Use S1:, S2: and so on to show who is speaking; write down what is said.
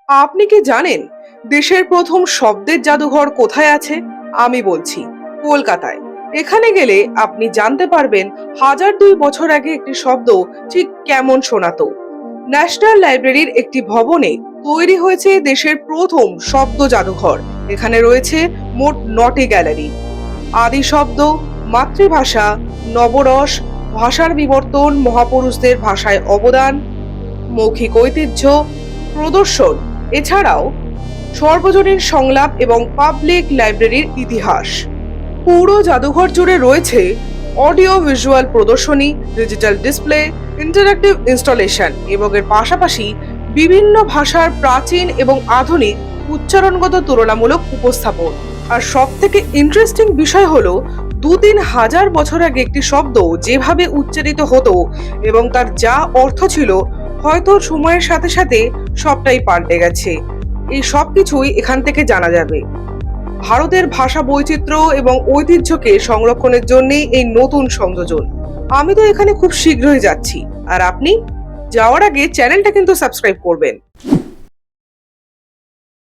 S1: আপনি কি জানেন দেশের প্রথম শব্দের জাদুঘর কোথায় আছে? আমি বলছি কলকাতায়। এখানে গেলে আপনি জানতে পারবেন 1002 বছর আগে একটি শব্দ ঠিক কেমন শোনাতো। ন্যাশনাল লাইব্রেরির একটি ভবনে তৈরি হয়েছে দেশের প্রথম শব্দ জাদুঘর। এখানে রয়েছে মোট 9টি গ্যালারি। আদি শব্দ, মাতৃভাষা, নবরস, ভাষার বিবর্তন, মহাপুরুষদের ভাষায় অবদান, মৌখিক ঐতিহ্য প্রদর্শন, এছাড়াও সর্বজনীন সংলাপ এবং পাবলিক লাইব্রেরির ইতিহাস। পুরো জাদুঘর জুড়ে রয়েছে অডিও ভিজুয়াল প্রদর্শনী, ডিজিটাল ডিসপ্লে, ইন্টারঅ্যাক্টিভ ইনস্টলেশন এবং এর পাশাপাশি বিভিন্ন ভাষার প্রাচীন এবং আধুনিক উচ্চারণগত তুলনামূলক উপস্থাপন। আর সব থেকে ইন্টারেস্টিং বিষয় হলো 2-3 হাজার বছর আগে একটি শব্দ যেভাবে উচ্চারিত হতো এবং তার যা অর্থ ছিল, হয়তো সময়ের সাথে সাথে সবটাই পাল্টে গেছে। এই সব কিছুই এখান থেকে জানা যাবে। ভারতের ভাষা বৈচিত্র্য এবং ঐতিহ্যকে সংরক্ষণের জন্যই এই নতুন সংযোজন। আমি তো এখানে খুব শীঘ্রই যাচ্ছি। আর আপনি যাওয়ার আগে চ্যানেলটা কিন্তু সাবস্ক্রাইব করবেন।